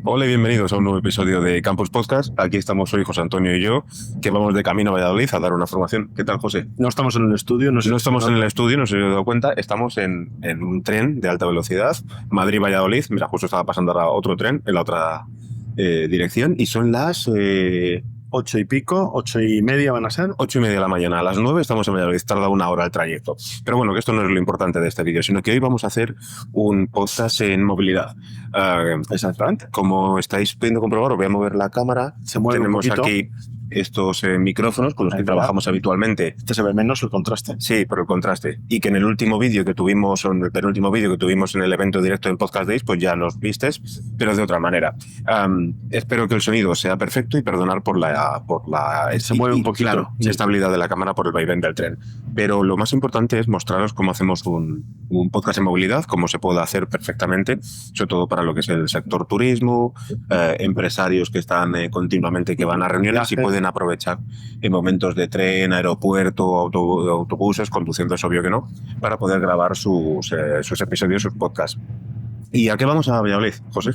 Hola y bienvenidos a un nuevo episodio de Campus Podcast. Aquí estamos hoy José Antonio y yo, que vamos de camino a Valladolid a dar una formación. ¿Qué tal, José? No estamos en el estudio, No estamos en el estudio, no se os he dado cuenta, estamos en un tren de alta velocidad, Madrid-Valladolid. Mira, justo estaba pasando ahora otro tren en la otra dirección y son las 8 y pico, 8:30 van a ser. 8:30 de la mañana. A las 9 estamos en Valladolid, tarda una hora el trayecto. Pero bueno, que esto no es lo importante de este vídeo, sino que hoy vamos a hacer un podcast en movilidad. Exactamente. Como estáis pudiendo comprobar, os voy a mover la cámara. Se mueve Tenemos un poquito. aquí estos micrófonos con los que Ahí va. trabajamos habitualmente. Este se ve menos el contraste. Sí, por el contraste. Y que en el último vídeo que tuvimos, o en el penúltimo vídeo que tuvimos en el evento directo del Podcast Days, pues ya nos vistes, pero de otra manera. Espero que el sonido sea perfecto y perdonar por la Se mueve un poquito. Claro, inestabilidad de la cámara por el vaivén del tren. Pero lo más importante es mostraros cómo hacemos un podcast en movilidad, cómo se puede hacer perfectamente, sobre todo para lo que es el sector turismo, empresarios que están continuamente, que van a reuniones y pueden aprovechar en momentos de tren, aeropuerto, autobuses, conduciendo es obvio que no, para poder grabar sus episodios, sus podcasts. ¿Y a qué vamos a Valladolid, José?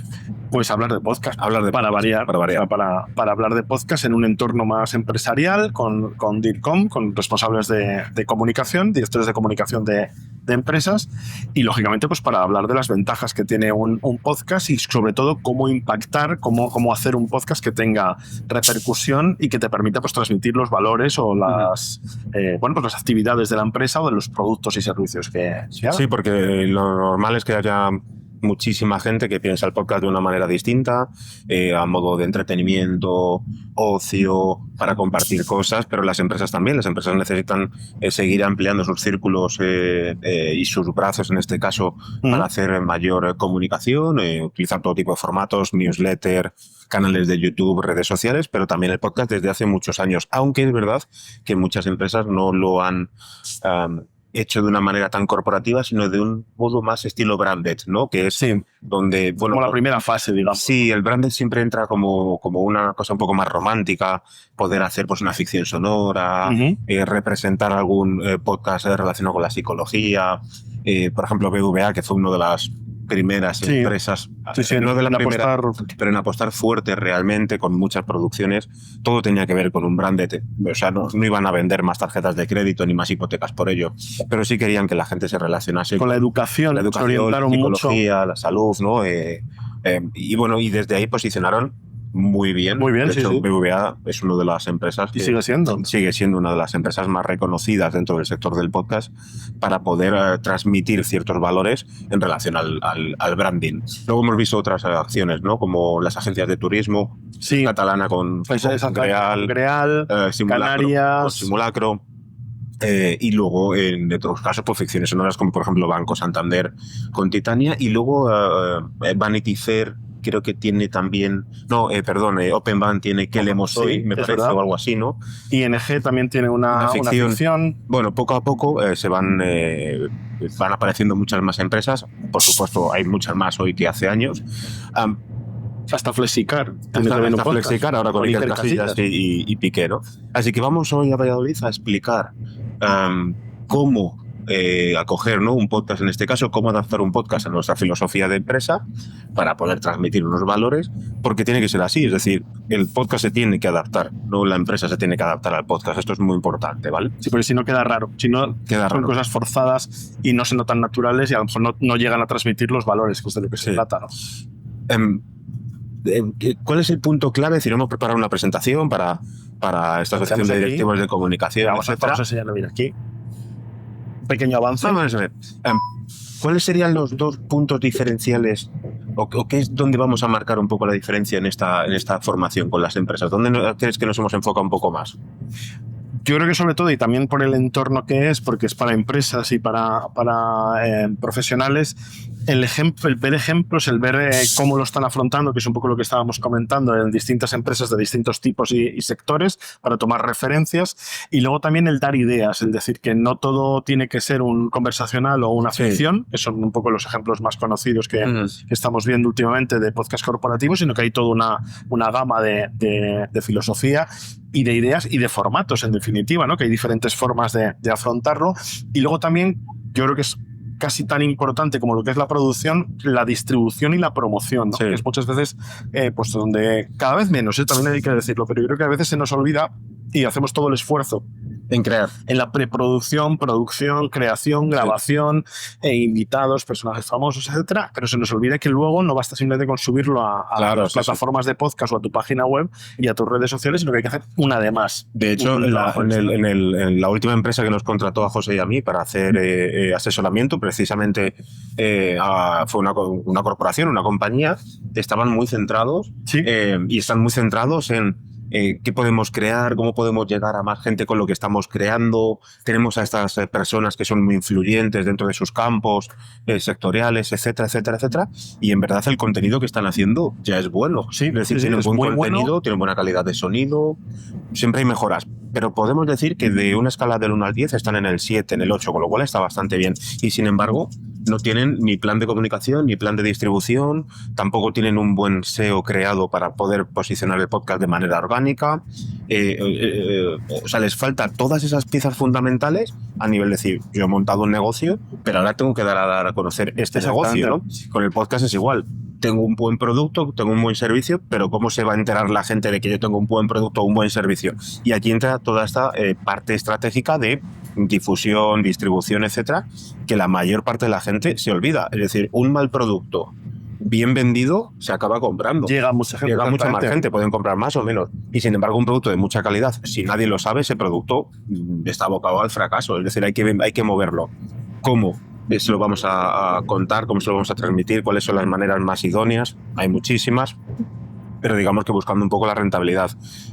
Pues hablar de podcast. Hablar de para variar. Para variar. O sea, para hablar de podcast en un entorno más empresarial, con DIRCOM, con responsables de comunicación, directores de comunicación de empresas, y lógicamente pues para hablar de las ventajas que tiene un podcast y sobre todo cómo impactar, cómo hacer un podcast que tenga repercusión y que te permita pues transmitir los valores o las las actividades de la empresa o de los productos y servicios que se hagan. Sí, porque lo normal es que haya muchísima gente que piensa el podcast de una manera distinta, a modo de entretenimiento, ocio, para compartir cosas, pero las empresas también. Las empresas necesitan seguir ampliando sus círculos y sus brazos, en este caso, para hacer mayor comunicación, utilizar todo tipo de formatos, newsletter, canales de YouTube, redes sociales, pero también el podcast desde hace muchos años, aunque es verdad que muchas empresas no lo han hecho de una manera tan corporativa, sino de un modo más estilo branded, ¿no? Que es donde, bueno, como la primera fase, digamos. Sí, el branded siempre entra como una cosa un poco más romántica, poder hacer pues una ficción sonora, representar algún podcast relacionado con la psicología, por ejemplo BVA, que fue una de las primeras empresas, no de la primera, pero en apostar fuerte realmente, con muchas producciones. Todo tenía que ver con un branded, o sea, no iban a vender más tarjetas de crédito ni más hipotecas por ello, pero sí querían que la gente se relacionase con la educación, la psicología, mucho la salud, ¿no? Y bueno, y desde ahí posicionaron muy bien. Muy bien, de hecho, BVA es una de las empresas y sigue siendo una de las empresas más reconocidas dentro del sector del podcast para poder transmitir ciertos valores en relación al branding. Luego hemos visto otras acciones, ¿no? Como las agencias de turismo, catalana con Greal, Canaria, Simulacro. Y luego en otros casos pues ficciones sonoras como por ejemplo Banco Santander con Titania, y luego Vanity Fair creo que tiene también, Open Band tiene Que leemos hoy, me parece, o algo así, ¿no? ING también tiene una ficción. Bueno, poco a poco se van apareciendo muchas más empresas. Por supuesto, hay muchas más hoy que hace años. Hasta Flexicar. Hasta Flexicar, ahora con Iker Casillas y Piqué, ¿no? Así que vamos hoy a Valladolid a explicar cómo acoger, ¿no?, un podcast, en este caso, cómo adaptar un podcast a nuestra filosofía de empresa para poder transmitir unos valores, porque tiene que ser así, es decir, el podcast se tiene que adaptar, no la empresa se tiene que adaptar al podcast. Esto es muy importante, ¿vale? Sí, porque si no queda raro, si no son cosas forzadas y no se notan naturales y a lo mejor no llegan a transmitir los valores, que es de lo que se trata, ¿no? ¿Cuál es el punto clave? Si no hemos preparado una presentación para esta sección de directivos de comunicación. Vamos a enseñarlo bien aquí. Un pequeño avance. Vamos a ver. ¿Cuáles serían los dos puntos diferenciales o qué es donde vamos a marcar un poco la diferencia en esta formación con las empresas? ¿Dónde crees que nos hemos enfocado un poco más? Yo creo que sobre todo, y también por el entorno que es, porque es para empresas y para profesionales, el ver ejemplos, el ver cómo lo están afrontando, que es un poco lo que estábamos comentando, en distintas empresas de distintos tipos y sectores, para tomar referencias, y luego también el dar ideas, el decir que no todo tiene que ser un conversacional o una ficción, que son un poco los ejemplos más conocidos que estamos viendo últimamente de podcast corporativos, sino que hay toda una gama de filosofía y de ideas y de formatos, en definitiva, ¿no? Que hay diferentes formas de afrontarlo. Y luego también, yo creo que es casi tan importante como lo que es la producción, la distribución y la promoción, ¿no? Sí. Que es muchas veces pues donde cada vez menos, también hay que decirlo, pero yo creo que a veces se nos olvida y hacemos todo el esfuerzo En crear. en la preproducción, producción, creación, grabación, invitados, personajes famosos, etcétera, pero se nos olvida que luego no basta simplemente con subirlo a Claro, las sí, plataformas de podcast o a tu página web y a tus redes sociales, sino que hay que hacer una de más. De hecho, Un trabajo extra. en la última empresa que nos contrató a José y a mí para hacer asesoramiento, precisamente fue una corporación, una compañía, estaban muy centrados Sí. y están muy centrados en qué podemos crear, cómo podemos llegar a más gente con lo que estamos creando. Tenemos a estas personas que son muy influyentes dentro de sus campos sectoriales, etcétera, etcétera, etcétera. Y en verdad el contenido que están haciendo ya es bueno. Sí, Es decir, sí, tienen es buen muy contenido, bueno. tienen buena calidad de sonido, siempre hay mejoras. Pero podemos decir que de una escala del 1 al 10 están en el 7, en el 8, con lo cual está bastante bien. Y sin embargo, no tienen ni plan de comunicación, ni plan de distribución, tampoco tienen un buen SEO creado para poder posicionar el podcast de manera orgánica. O sea, les falta todas esas piezas fundamentales a nivel de decir, yo he montado un negocio, pero ahora tengo que dar a conocer este negocio, ¿no? Con el podcast es igual. Tengo un buen producto, tengo un buen servicio, pero ¿cómo se va a enterar la gente de que yo tengo un buen producto o un buen servicio? Y aquí entra toda esta parte estratégica de difusión, distribución, etcétera, que la mayor parte de la gente se olvida. Es decir, un mal producto bien vendido se acaba comprando. Llega mucha gente. Llega mucha más exactamente. gente, pueden comprar más o menos. Y sin embargo, un producto de mucha calidad, si nadie lo sabe, ese producto está abocado al fracaso. Es decir, hay que moverlo. ¿Cómo? Se lo vamos a contar, cómo se lo vamos a transmitir, cuáles son las maneras más idóneas. Hay muchísimas, pero digamos que buscando un poco la rentabilidad.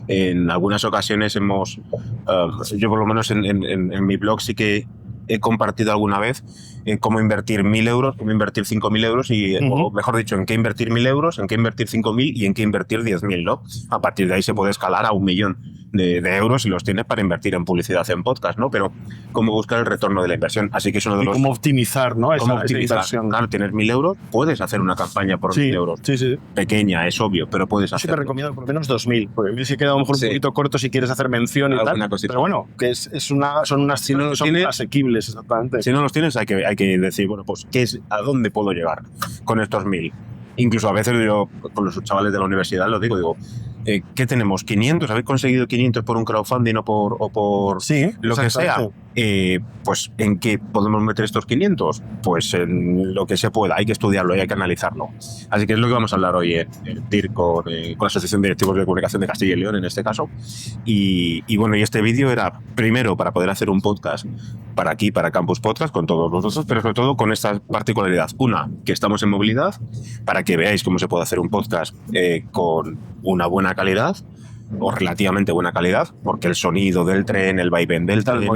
En algunas ocasiones yo por lo menos en mi blog sí que he compartido alguna vez cómo invertir 1.000 euros, cómo invertir 5.000 euros y, o mejor dicho, en qué invertir 1.000 euros, en qué invertir 5.000 y en qué invertir 10.000, ¿no? A partir de ahí se puede escalar a 1.000.000 de euros y los tienes para invertir en publicidad en podcast, ¿no? Pero cómo buscar el retorno de la inversión. Así que es uno de Y los... cómo optimizar, ¿no? ¿Cómo esa optimizar? inversión. Claro, tienes 1.000 euros, puedes hacer una campaña por 1.000 euros. Sí, sí. Pequeña, es obvio, pero puedes Yo sí te hacerlo. recomiendo por lo menos 2.000, porque yo sí he quedado a lo mejor Sí. un poquito corto si quieres hacer mención y Alguna tal. cosita. Pero bueno, que son unas Si no cifras que son tienes- asequibles, exactamente. Si no los tienes, hay que decir, bueno, pues, ¿a dónde puedo llegar con estos 1.000? Incluso a veces yo, con los chavales de la universidad, lo digo, ¿qué tenemos? ¿500? ¿Habéis conseguido 500 por un crowdfunding o por Sí, lo que sea? exactamente. Pues, ¿en qué podemos meter estos 500? Pues en lo que se pueda. Hay que estudiarlo y hay que analizarlo. Así que es lo que vamos a hablar hoy en TIR con la Asociación de Directivos de Comunicación de Castilla y León, en este caso. Y bueno, y este vídeo era primero para poder hacer un podcast para aquí, para Campus Podcast, con todos vosotros, pero sobre todo con esta particularidad. Una, que estamos en movilidad, para que veáis cómo se puede hacer un podcast con una buena calidad, o relativamente buena calidad, porque el sonido del tren, el vaivén del tren,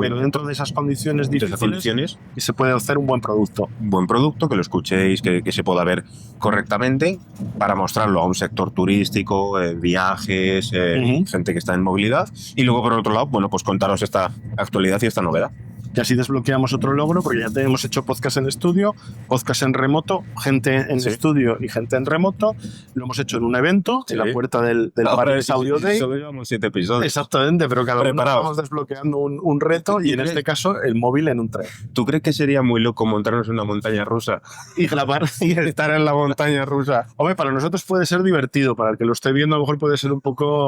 Pero dentro de esas condiciones de esas difíciles condiciones, y se puede hacer un buen producto. un buen producto, que lo escuchéis, que se pueda ver correctamente, para mostrarlo a un sector turístico, viajes, gente que está en movilidad, y luego por otro lado, bueno, pues contaros esta actualidad y esta novedad. Y así desbloqueamos otro logro, porque ya tenemos hecho podcast en estudio, podcast en remoto, gente en Sí. estudio y gente en remoto. Lo hemos hecho en un evento, Sí. en la puerta del Paris Audio Day. Solo llevamos 7 episodios. Exactamente, pero cada uno Preparaos. vamos desbloqueando un reto y en este caso el móvil en un tren. ¿Tú crees que sería muy loco montarnos en una montaña rusa Y grabar y estar en la montaña rusa? Hombre, para nosotros puede ser divertido, para el que lo esté viendo a lo mejor puede ser un poco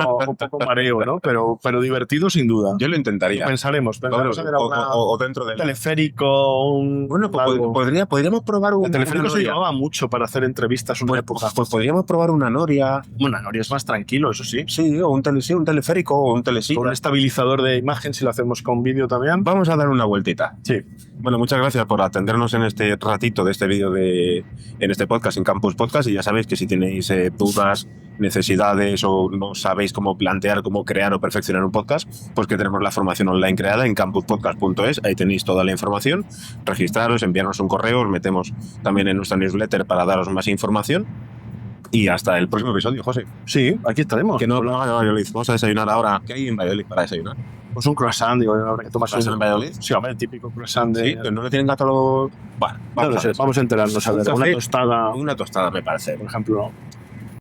mareo, ¿no? Pero divertido sin duda. Yo lo intentaría. Pensaremos a ver O dentro del... teleférico, Bueno, pues algo. podríamos probar un... El teleférico una se noria. llevaba mucho para hacer entrevistas una época. Pues podríamos probar una noria. Bueno, Noria es más tranquilo, eso sí. Sí, o un teleférico o un telesilla. Con un estabilizador de imagen, si lo hacemos con vídeo también. Vamos a dar una vueltita. Sí. Bueno, muchas gracias por atendernos en este ratito de este vídeo en este podcast, en Campus Podcast. Y ya sabéis que si tenéis dudas, necesidades o no sabéis cómo plantear, cómo crear o perfeccionar un podcast, pues que tenemos la formación online creada en campuspodcast.es. Ahí tenéis toda la información. Registraros, enviarnos un correo, os metemos también en nuestra newsletter para daros más información. Y hasta el próximo episodio, José. Sí, aquí estaremos. Que no, Valladolid. Vamos a desayunar ahora. ¿Qué hay en Valladolid para desayunar? Pues un croissant, digo, habrá que tomar ¿Croissant en Valladolid? Sí, hombre, el típico croissant de... Sí, pero no le tienen gato a los... Bueno, No lo sé, vamos a enterarnos a ver. Un Una café. tostada, Una tostada, me parece. por ejemplo.